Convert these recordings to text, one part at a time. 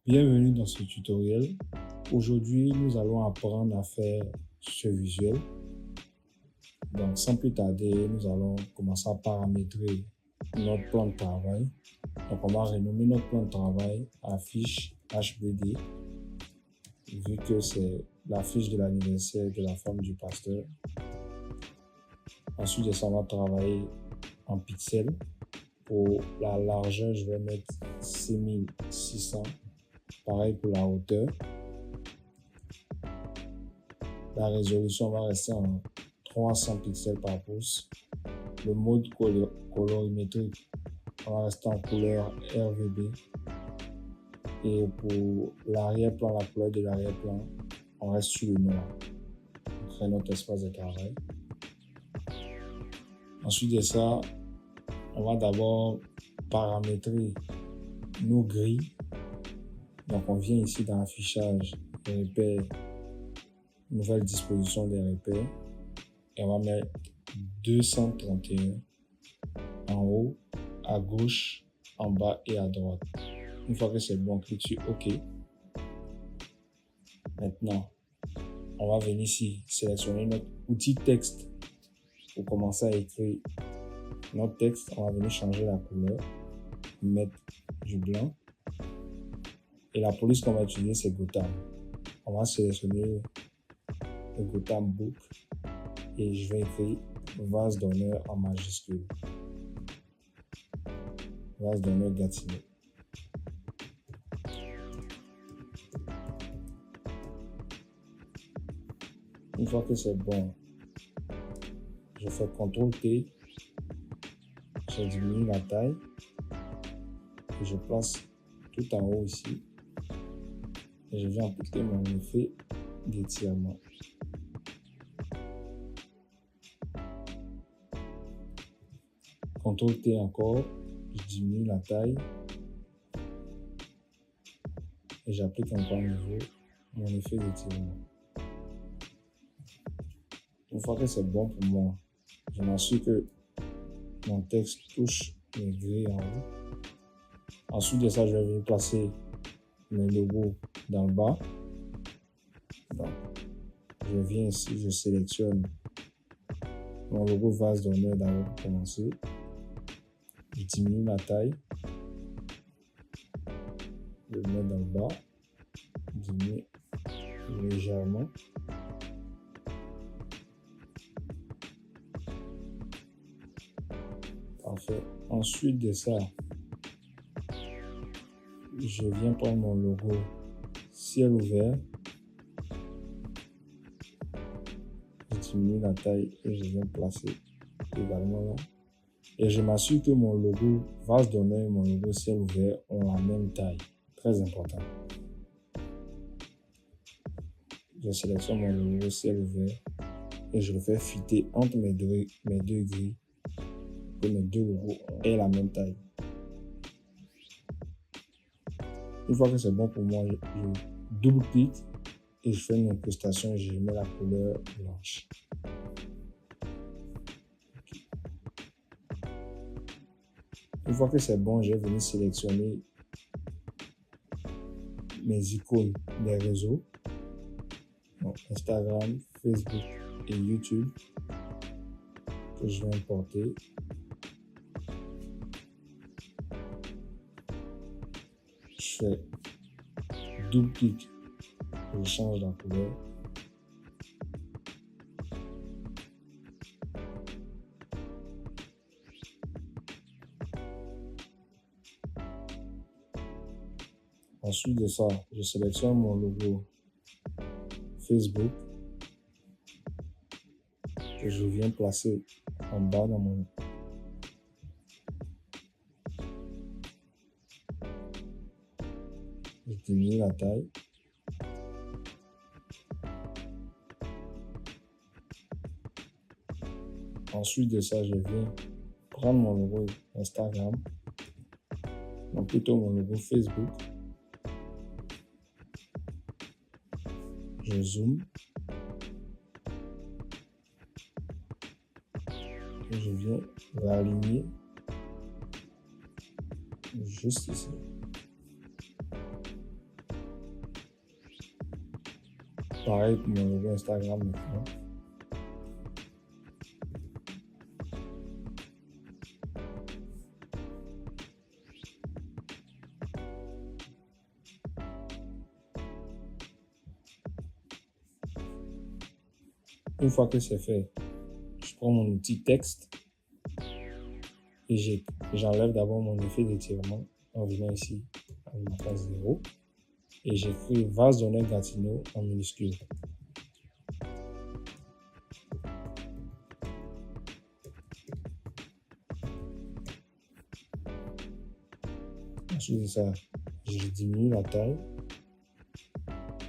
Bienvenue dans ce tutoriel. Aujourd'hui, nous allons apprendre à faire ce visuel. Donc, sans plus tarder, nous allons commencer à paramétrer notre plan de travail. Donc, on va renommer notre plan de travail à fiche HBD, vu que c'est la fiche de l'anniversaire de la femme du pasteur. Ensuite de ça, on va travailler en pixels. Pour la largeur, je vais mettre 6600. Pareil pour la hauteur. La résolution va rester en 300 pixels par pouce. Le mode colorimétrique va rester en couleur RGB. Et pour l'arrière-plan, la couleur de l'arrière-plan, on reste sur le noir. On crée notre espace de travail. Ensuite de ça, on va d'abord paramétrer nos grilles. Donc on vient ici dans l'affichage des repères, nouvelle disposition des repères, et on va mettre 231 en haut, à gauche, en bas et à droite. Une fois que c'est bon, on clique sur OK. Maintenant, on va venir ici sélectionner notre outil texte pour commencer à écrire notre texte. On va venir changer la couleur, mettre du blanc. Et la police qu'on va utiliser, c'est Gotham. On va sélectionner le Gotham Book et je vais écrire vase d'honneur en majuscule. Vase d'honneur Gatineau. Une fois que c'est bon, je fais CTRL-T, je diminue la taille et je place tout en haut ici et je viens appliquer mon effet d'étirement. CTRL-T encore, je diminue la taille et j'applique encore à nouveau mon effet d'étirement. Une fois que c'est bon pour moi, je m'assure que mon texte touche les grilles en haut. Ensuite de ça, je vais venir placer le logo dans le bas. Donc, je viens ici, je sélectionne mon logo vase d'honneur d'abord pour commencer. Je diminue la taille. Je le mets dans le bas. Je diminue légèrement. Parfait. Ensuite de ça, je viens prendre mon logo ciel ouvert. Je diminue la taille et je viens placer également là. Et je m'assure que mon logo vase d'honneur et mon logo ciel ouvert ont la même taille. Très important. Je sélectionne mon logo ciel ouvert et je le fais fitter entre mes deux grilles pour que mes deux logos aient la même taille. Une fois que c'est bon pour moi, je double-clique et je fais une incrustation et je mets la couleur blanche. Une fois que c'est bon, je vais venir sélectionner mes icônes des réseaux, donc Instagram, Facebook et YouTube, que je vais importer. Je fais double-clic, je change la couleur. Ensuite de ça, je sélectionne mon logo Facebook que je viens placer en bas dans mon je diminue la taille. Ensuite de ça, je viens prendre mon logo Instagram, donc plutôt mon logo Facebook. Je zoome. Et je viens l'aligner juste ici. Pareil pour mon logo Instagram maintenant. Une fois que c'est fait, je prends mon outil texte et j'enlève d'abord mon effet d'étirement en venant ici à ma page 0 et j'écris vase d'honneur Gatineau en minuscule. Ensuite de ça, je diminue la taille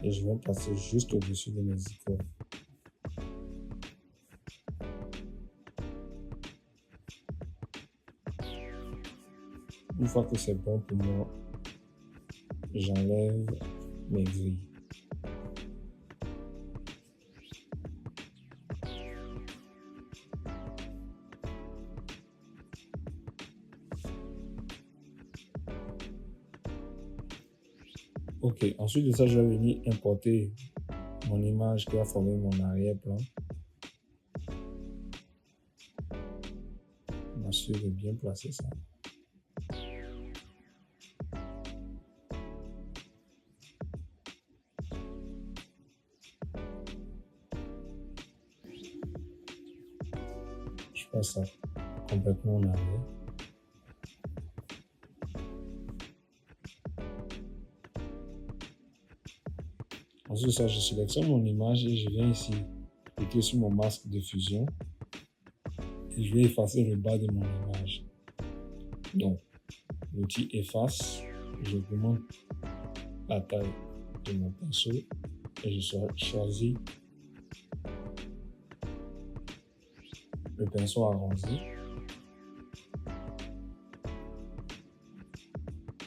et je vais passer juste au-dessus de mes icônes. Une fois que c'est bon pour moi, j'enlève mes grilles. Ok, ensuite de ça, je vais venir importer mon image qui va former mon arrière-plan. Je m'assure de bien placer ça. Je passe ça complètement en arrière. Ensuite de ça, je sélectionne mon image et je viens ici cliquer sur mon masque de fusion et je vais effacer le bas de mon image. Donc, l'outil efface, j'augmente la taille de mon pinceau et je choisis le pinceau arrondi.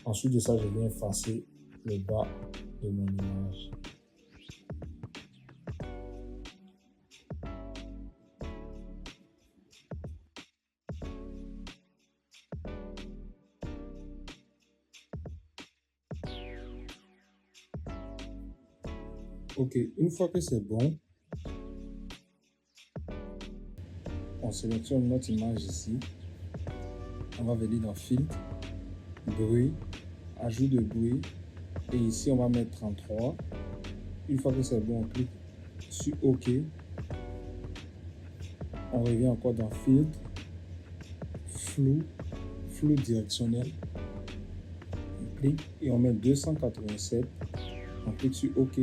Ensuite de ça, je viens effacer le bas de mon image. Ok, une fois que c'est bon, on sélectionne notre image ici. On va venir dans Filtre, Bruit, Ajout de bruit. Et ici, on va mettre 33. Une fois que c'est bon, on clique sur OK. On revient encore dans Filtre, Flou, Flou directionnel. On clique et on met 287. On clique sur OK.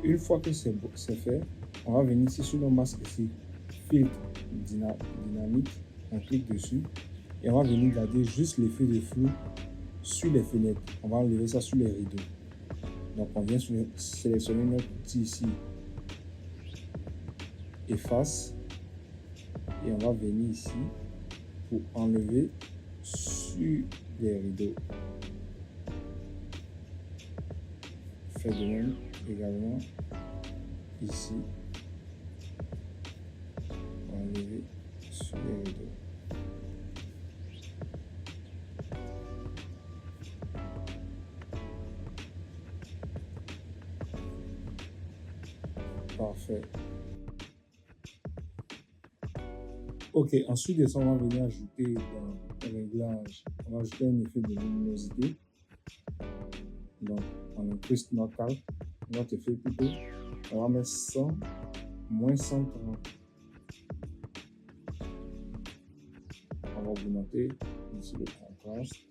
Une fois que c'est fait, on va venir ici sur le masque ici, Filtre dynamique. On clique dessus et on va venir garder juste l'effet de flou sur les fenêtres. On va enlever ça sur les rideaux. Donc on vient sélectionner notre outil ici, efface, et on va venir ici pour enlever sur les rideaux. Fait de même également ici, on va enlever sur les rideaux. Parfait. Ok, ensuite de ça, on va venir ajouter dans le réglage, on va ajouter un effet de luminosité. Donc, on incruste notre effet plutôt. On va mettre 100, moins 130. On va augmenter ici le contraste.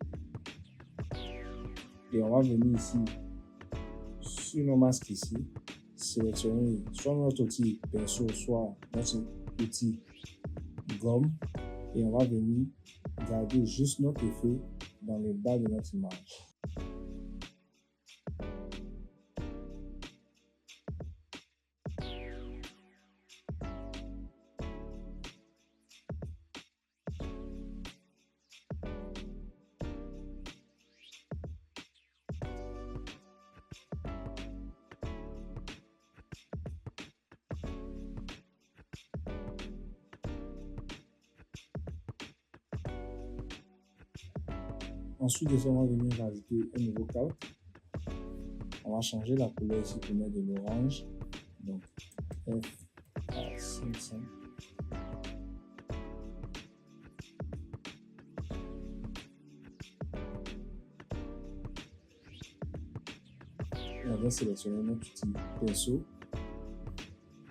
Et on va venir ici, sur nos masques ici, sélectionner soit notre outil pinceau, soit notre outil gomme. Et on va venir garder juste notre effet dans le bas de notre image. Ensuite de ça, on va venir rajouter un nouveau calque. On va changer la couleur ici pour mettre de l'orange. Donc, FA500. Et on va sélectionner notre petit pinceau.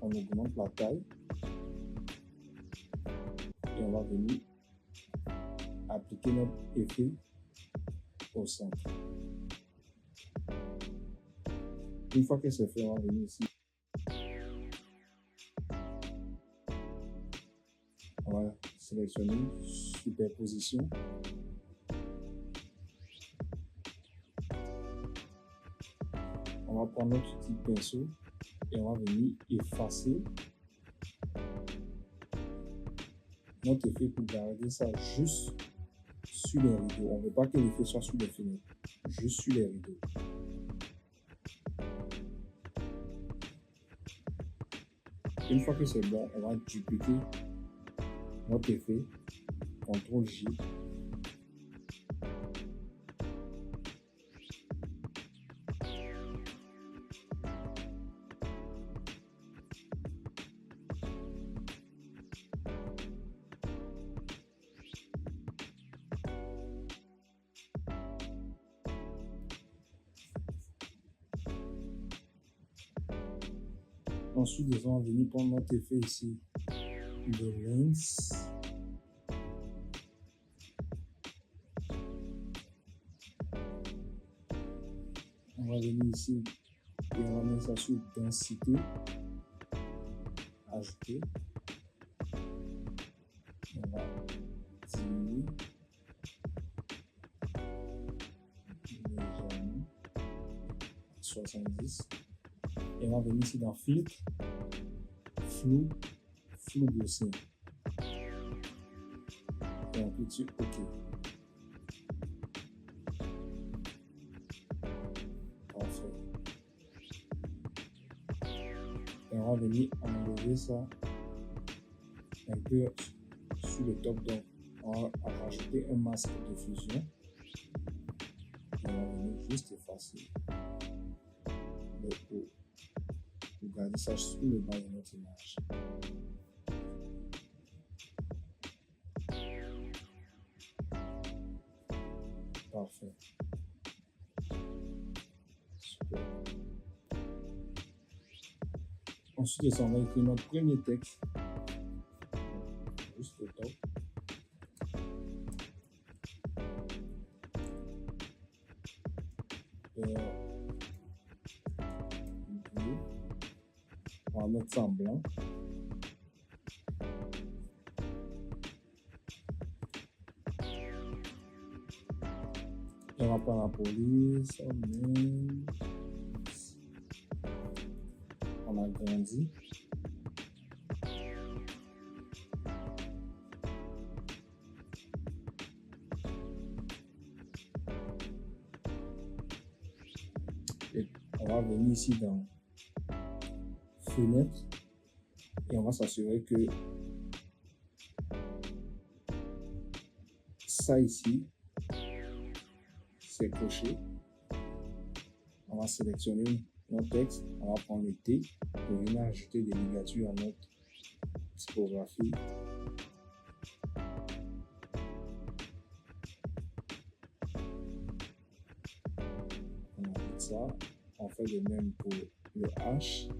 On augmente la taille. Et on va venir appliquer notre effet au centre. Une fois que c'est fait, on va venir ici. On va sélectionner superposition. On va prendre notre petit pinceau et on va venir effacer notre effet pour garder ça juste sur les rideaux. On ne veut pas que l'effet soit sur les fenêtres, juste sur les rideaux. Une fois que c'est bon, on va dupliquer notre effet, CTRL J. Ensuite, on va venir prendre notre effet ici de lens. On va venir ici et on va mettre ça sur densité, ajouter. On va diminuer légèrement, 70. Et on va venir ici dans filtre, flou Gaussien. Et on clique sur OK. Parfait. Et on va venir enlever ça un peu sur le top. Donc, on va rajouter un masque de fusion. Et on va venir juste effacer le haut. Pour garder ça sur le bas de notre image. Parfait. Super. Ensuite, on va écrire notre premier texte. Juste le top. On va mettre ça en blanc. Et on va prendre la police. On agrandit. Et on va venir ici dans fenêtre et on va s'assurer que ça ici c'est coché. On va sélectionner notre texte, on va prendre le T pour venir ajouter des ligatures à notre typographie. On ajoute ça, on fait de même pour le H.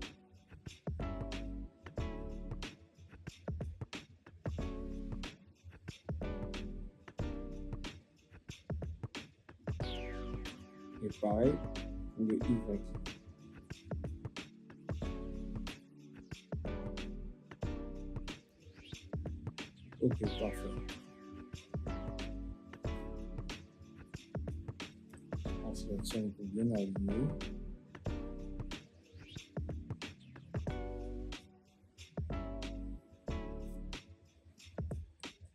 Et pareil pour le Y. Ok, parfait. On sélectionne pour bien aligner.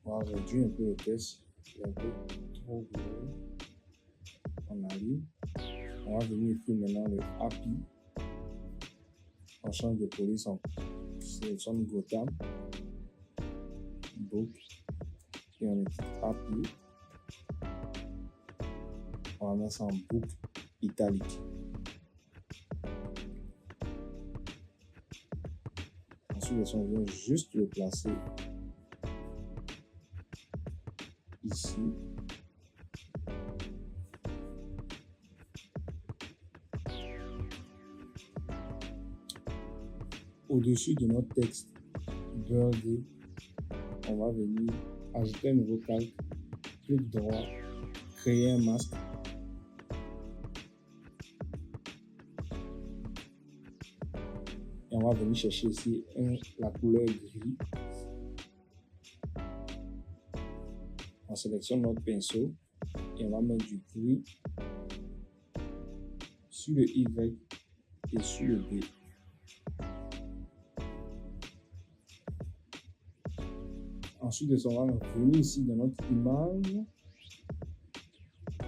On va réduire un peu le texte. C'est un peu trop gros. On aligne. On va venir écrire maintenant le API. On change de police, on sélectionne Gotham, Book, et on écrit API. On va mettre ça en boucle italique. Ensuite de ça, on vient juste le placer ici. Au-dessus de notre texte Birthday, on va venir ajouter un nouveau calque, clic droit, créer un masque. Et on va venir chercher ici la couleur gris. On sélectionne notre pinceau et on va mettre du gris sur le Y et sur le B. Ensuite de ça, on va venir ici dans notre image.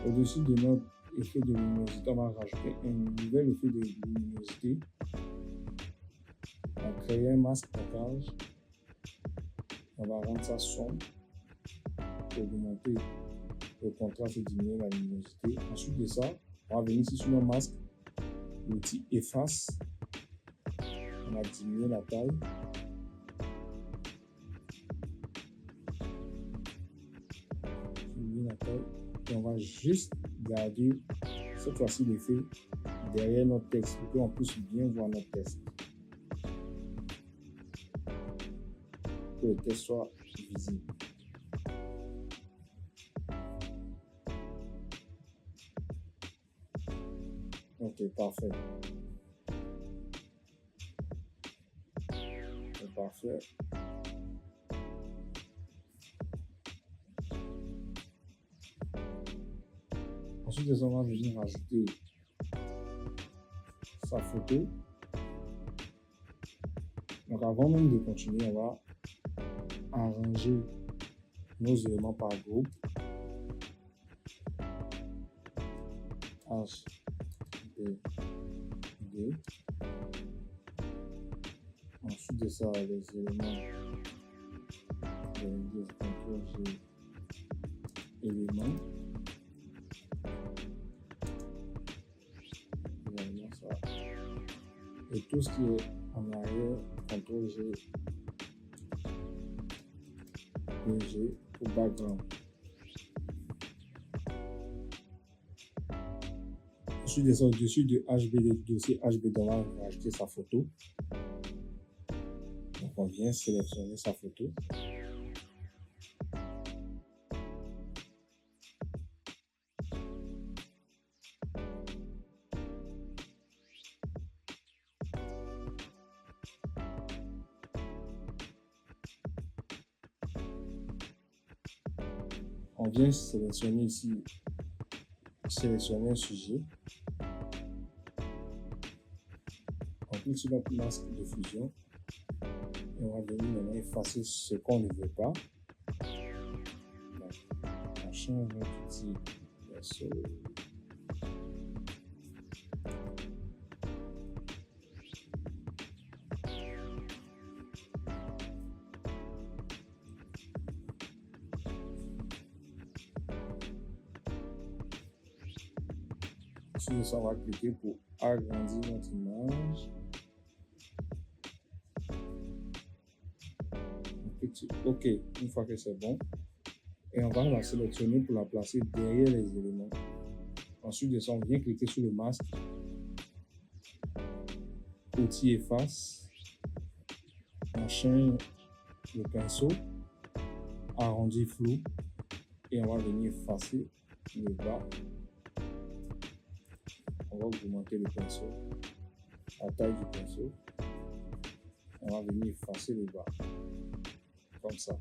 Au-dessus de notre effet de luminosité, on va rajouter un nouvel effet de luminosité. On va créer un masque package. On va rendre ça sombre pour augmenter le contraste et diminuer la luminosité. Ensuite de ça, on va venir ici sur le masque, l'outil efface. On va diminuer la taille. Et on va juste garder cette fois-ci l'effet derrière notre texte pour qu'on puisse bien voir notre texte. Que le texte soit visible. Ok, parfait. C'est parfait. Ensuite, on va venir rajouter sa photo. Donc, avant même de continuer, on va arranger nos éléments par groupe. H, B, D. Ensuite de ça, les éléments, CTRL G, éléments. Et tout ce qui est en arrière, CTRL G, G pour background. Ensuite de ça, au-dessus de HBD, du dossier HBD, on va rajouter sa photo. Donc on vient sélectionner sa photo. On vient sélectionner ici, sélectionner un sujet. On clique sur notre masque de fusion et on va venir maintenant effacer ce qu'on ne veut pas. Donc, on change notre outil perso. Sur ça, on va cliquer pour agrandir notre image. On clique sur OK une fois que c'est bon. Et on va la sélectionner pour la placer derrière les éléments. Ensuite de ça, on vient cliquer sur le masque. Outil efface. On change le pinceau. Arrondi flou. Et on va venir effacer le bas. On va augmenter le pinceau, la taille du pinceau. On va venir effacer le bas, comme ça.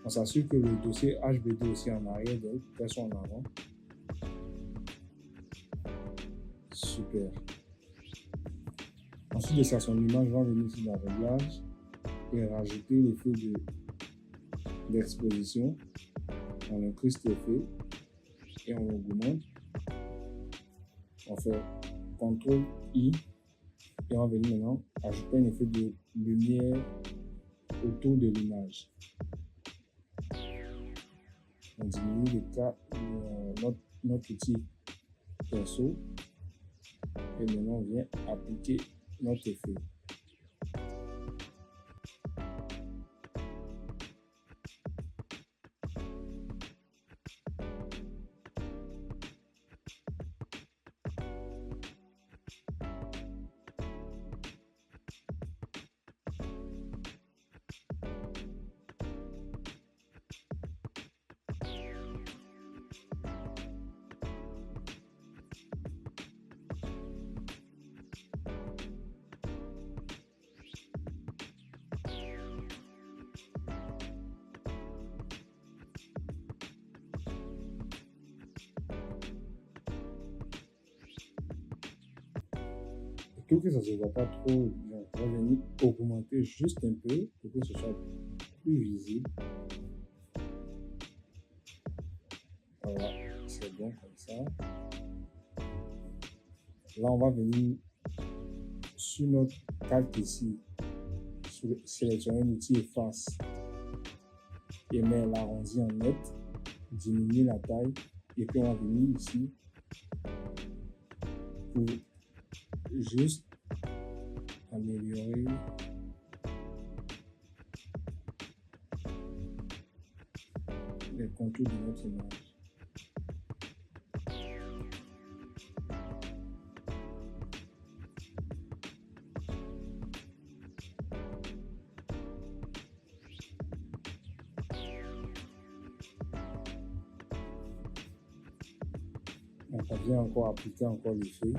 On s'assure que le dossier HBD aussi en arrière, donc qu'elles sont en avant. Super. Ensuite de ça, son image va venir ici dans Réglage et rajouter l'effet d'exposition. On incruste l'effet et on augmente. On fait CTRL I et on va venir maintenant ajouter un effet de lumière autour de l'image. On diminue notre outil perso Et maintenant, on vient appliquer notre effet. Pour que ça ne se voit pas trop, on va venir augmenter juste un peu pour que ce soit plus visible. Voilà, c'est bon comme ça. Là, on va venir sur notre calque ici, sélectionner l'outil efface et mettre l'arrondi en net, diminuer la taille et puis on va venir ici pour juste améliorer les contours de notre image. Donc on vient encore appliquer encore l'effet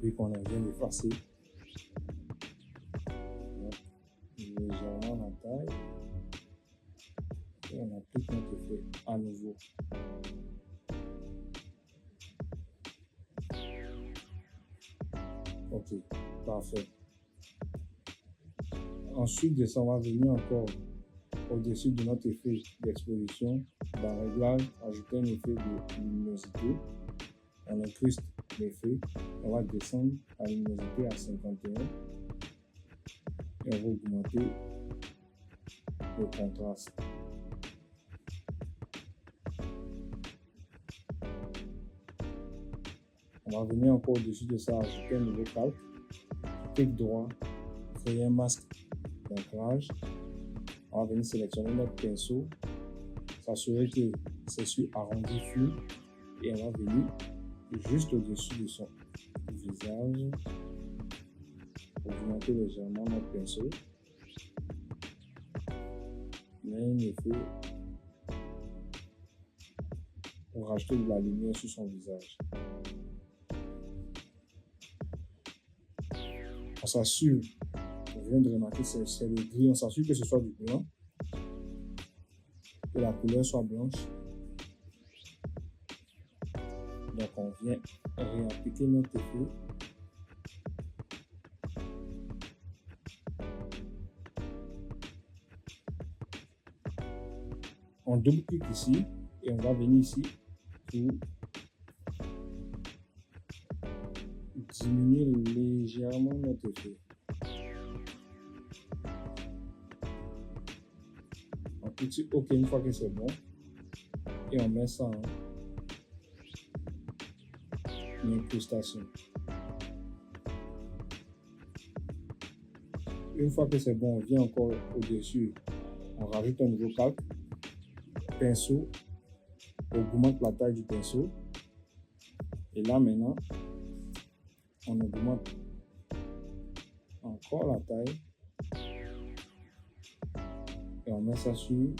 vu qu'on vient d'effacer légèrement la taille et on applique notre effet à nouveau. Ok, parfait. Ensuite de ça, on va venir encore au-dessus de notre effet d'exposition. Dans Réglage, ajouter un effet de luminosité. On incruste l'effet. On va descendre la luminosité à 51 et on va augmenter le contraste. On va venir encore au-dessus de ça, ajouter un nouveau calque. Clic droit, créer un masque d'ancrage. On va venir sélectionner notre pinceau, s'assurer que c'est sur arrondi flou et on va venir juste au-dessus de son visage, augmenter légèrement notre pinceau, mais un effet pour rajouter de la lumière sur son visage. On s'assure, on vient de remarquer, c'est le gris, on s'assure que ce soit du blanc, que la couleur soit blanche. Donc on vient réappliquer notre effet. On double-clique ici et on va venir ici pour diminuer légèrement notre effet. On clique OK une fois que c'est bon et on met ça en incrustation. Une fois que c'est bon, on vient encore au-dessus, on rajoute un nouveau calque, pinceau, augmente la taille du pinceau et là maintenant on augmente encore la taille et on met ça sur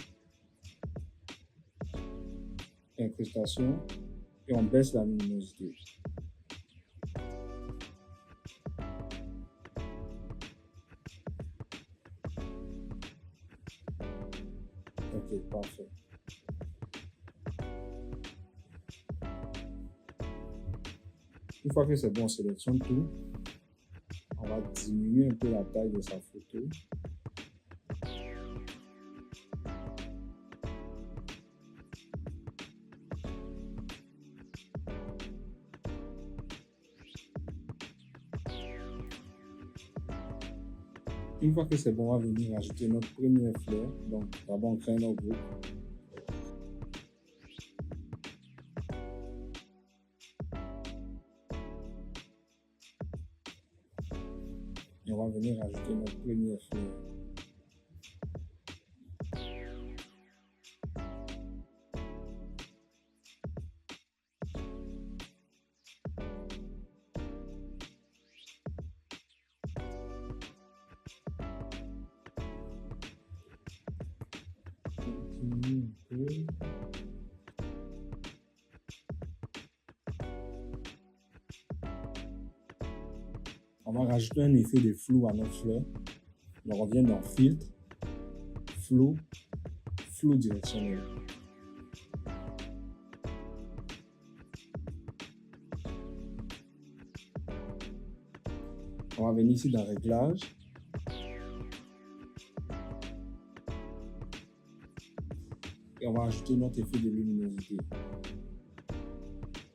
incrustation et on baisse la luminosité. Ok, parfait. Une fois que c'est bon, on sélectionne tout. On va diminuer un peu la taille de sa photo. Une fois que c'est bon, on va venir ajouter notre première fleur. Donc, d'abord, on crée notre groupe. Et on va venir rajouter notre première fleur. On va rajouter un effet de flou à notre fleur. Donc on vient dans filtre, flou, flou directionnel. On va venir ici dans réglage. Et on va ajouter notre effet de luminosité.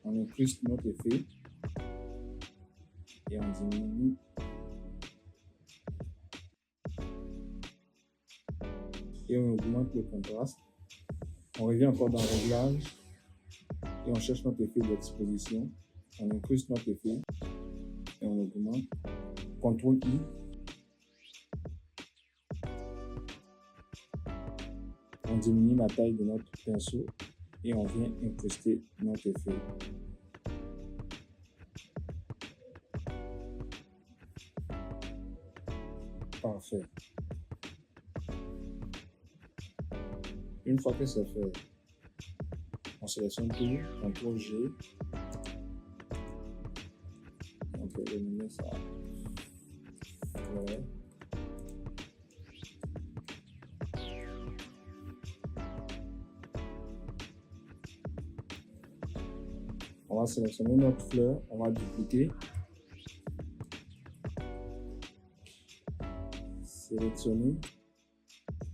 On incruste notre effet et on diminue. Et on augmente le contraste. On revient encore dans réglage et on cherche notre effet d'exposition. On incruste notre effet et on augmente. CTRL I. On diminue la taille de notre pinceau et on vient incruster notre effet. Parfait. Une fois que c'est fait, on sélectionne tout, CTRL G. On peut éliminer ça. Ouais. On va sélectionner notre fleur, on va dupliquer. Sélectionner.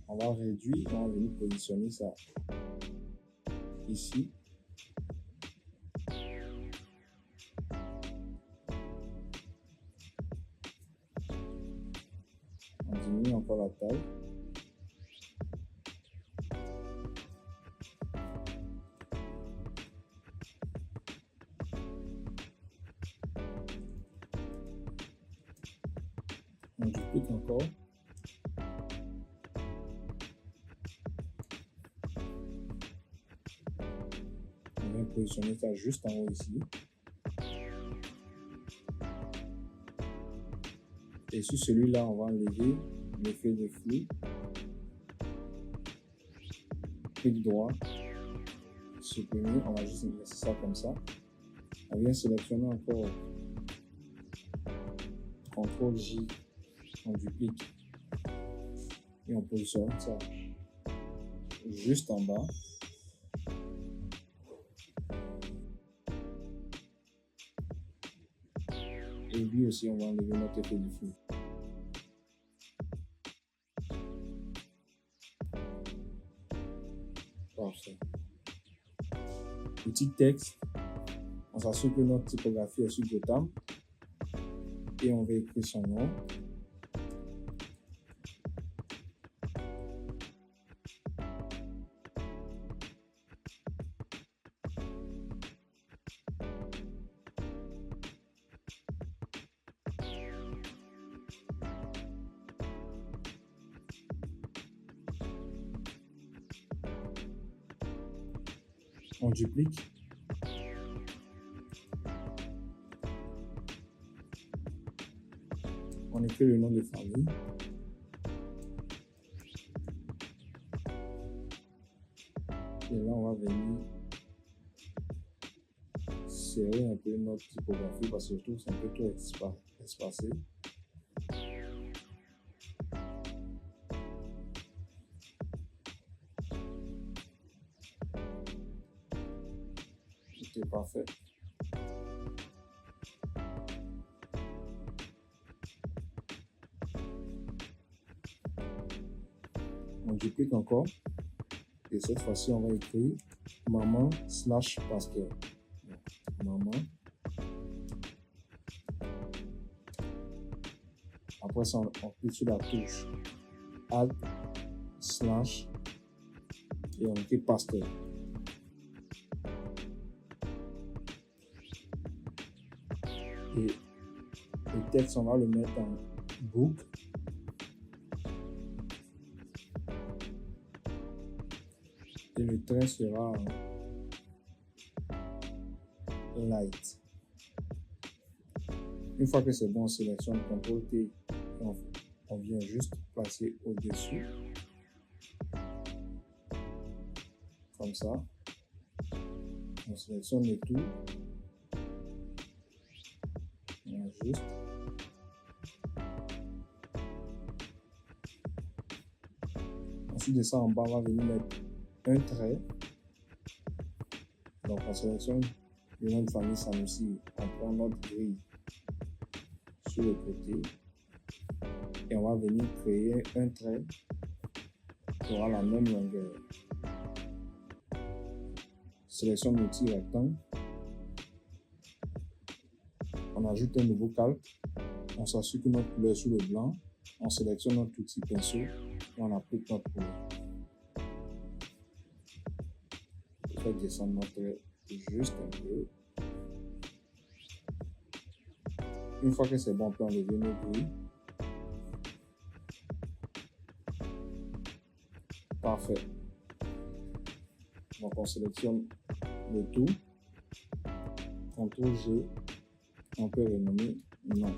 On va réduire, on va venir positionner ça ici. On diminue encore la taille. On duplique encore. On vient positionner ça juste en haut ici. Et sur celui-là, on va enlever l'effet de flou. Clic droit, supprimer, on va juste laisser ça comme ça. On vient sélectionner encore CTRL J, on duplique et on positionne ça juste en bas. Et lui aussi, on va enlever notre effet de flou. Parfait. Petit texte, on s'assure que notre typographie est sur Gotham et on va écrire son nom. On duplique. On écrit le nom de famille. Et là, on va venir serrer un peu notre typographie parce que je trouve que c'est un peu trop espacé. C'est parfait. On duplique encore. Et cette fois-ci, on va écrire maman / pasteur. Maman. Après ça, on clique sur la touche Alt / et on écrit pasteur. Et le texte, on va le mettre en Book. Et le trait sera light. Une fois que c'est bon, on sélectionne CTRL-T et on vient juste placer au-dessus. Comme ça. On sélectionne le tout. On ajuste. Ensuite de ça, en bas, on va venir mettre un trait. Donc, on sélectionne le nom de famille Sanusi. On prend notre grille sur le côté. Et on va venir créer un trait qui aura la même longueur. Sélectionne l'outil rectangle. On ajoute un nouveau calque. On s'assure que notre couleur est sur le blanc. On sélectionne notre outil pinceau et on applique notre couleur. On fait descendre notre trait juste un peu. Une fois que c'est bon, on peut enlever nos grilles. Parfait. Donc on sélectionne le tout. CTRL-G. On peut renommer non.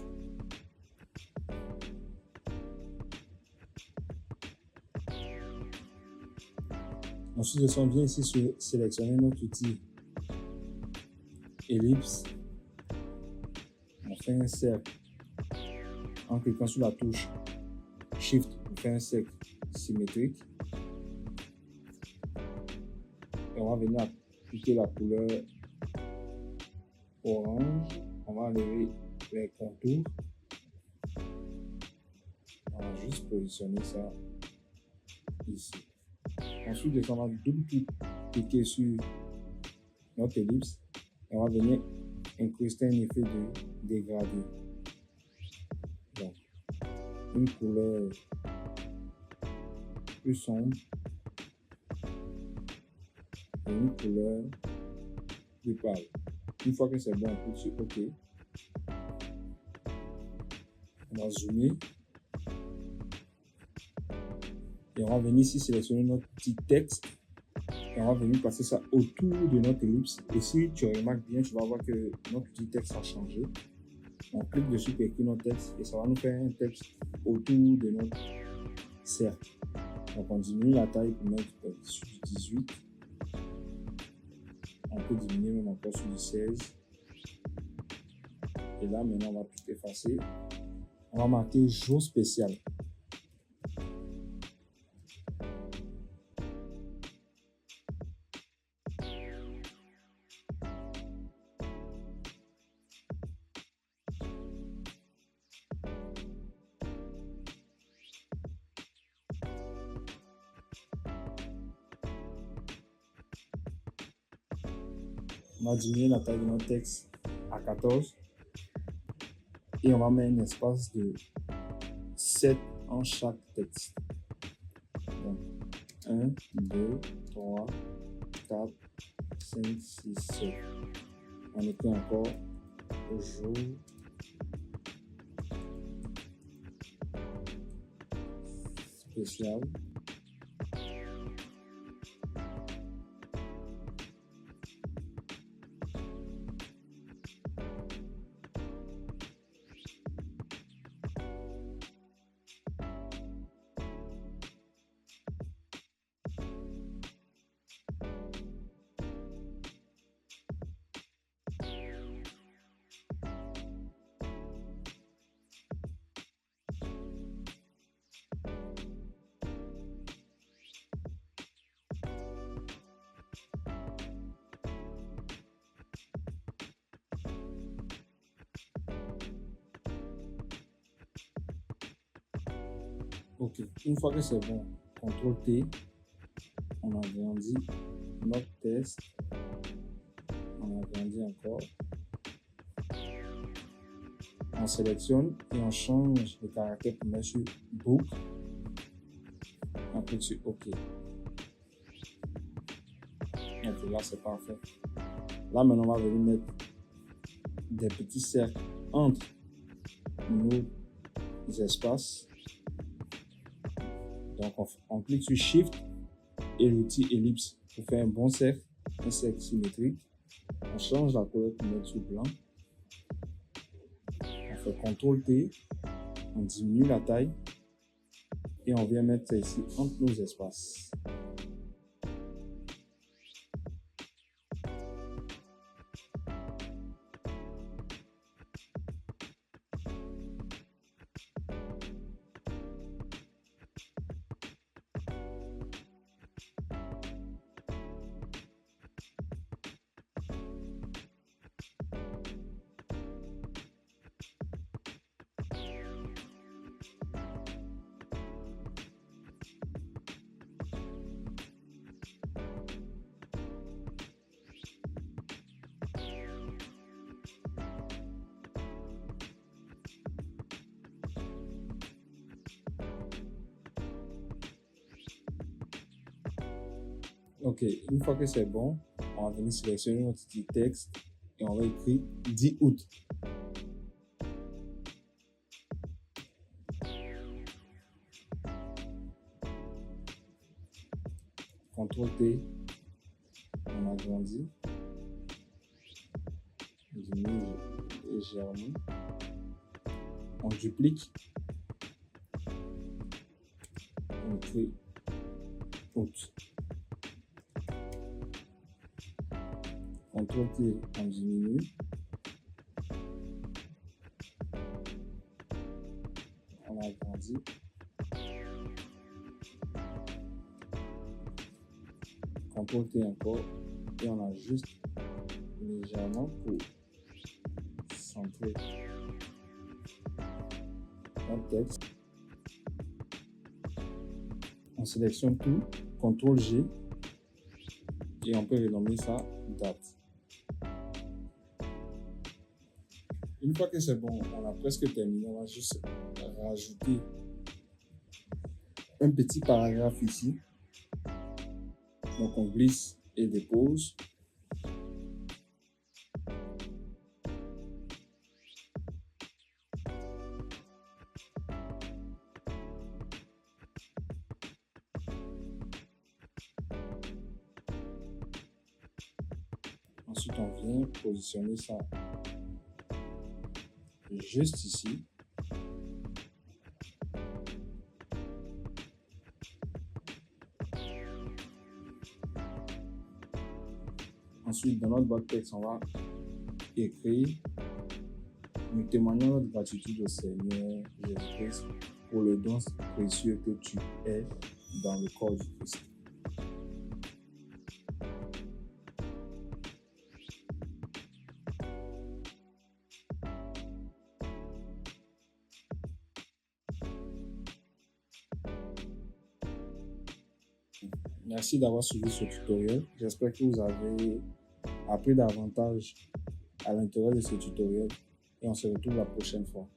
Ensuite, on vient ici sélectionner notre outil ellipse. On fait un cercle. En cliquant sur la touche Shift, on fait un cercle symétrique. Et on va venir appliquer la couleur orange. On va enlever les contours. On va juste positionner ça ici. Ensuite, on va double-cliquer sur notre ellipse et on va venir incruster un effet de dégradé. Donc, une couleur plus sombre et une couleur plus pâle. Une fois que c'est bon, on clique sur OK. On va zoomer. Et on va venir ici sélectionner notre petit texte. Et on va venir placer ça autour de notre ellipse. Et si tu remarques bien, tu vas voir que notre petit texte a changé. On clique dessus pour écrire notre texte et ça va nous faire un texte autour de notre cercle. Donc on diminue la taille pour mettre sur du 18. On peut diminuer même encore sur du 16. Et là, maintenant, on va tout effacer. On va marquer jour spécial. On va diminuer la taille de notre texte à 14 et on va mettre un espace de 7 en chaque texte. Donc 1, 2, 3, 4, 5, 6, 7. On écrit encore jour spécial. Ok, une fois que c'est bon, CTRL-T, on agrandit notre texte, on agrandit encore, on sélectionne et on change le caractère pour mettre sur Book, on clique sur OK. Ok, là c'est parfait. Là maintenant on va venir mettre des petits cercles entre nos espaces. Donc, on clique sur Shift et l'outil ellipse pour faire un bon cercle, un cercle symétrique. On change la couleur pour mettre sur blanc. On fait CTRL-T, on diminue la taille et on vient mettre ça ici entre nos espaces. Ok, une fois que c'est bon, on va venir sélectionner notre petit texte et on va écrire 10 août. CTRL-T, on agrandit, on diminue légèrement, on duplique, on écrit août. CTRL-T, on diminue, on agrandit, CTRL-T encore et on ajuste légèrement pour centrer notre texte. On sélectionne tout, CTRL-G et on peut renommer ça date. Une fois que c'est bon, on a presque terminé, on va juste rajouter un petit paragraphe ici. Donc on glisse et dépose. Ensuite, on vient positionner ça juste ici. Ensuite, dans notre boîte texte, on va écrire: nous témoignons notre gratitude au Seigneur Jésus-Christ pour le don précieux que tu es dans le corps du Christ. Merci d'avoir suivi ce tutoriel. J'espère que vous avez appris davantage à l'intérieur de ce tutoriel et on se retrouve la prochaine fois.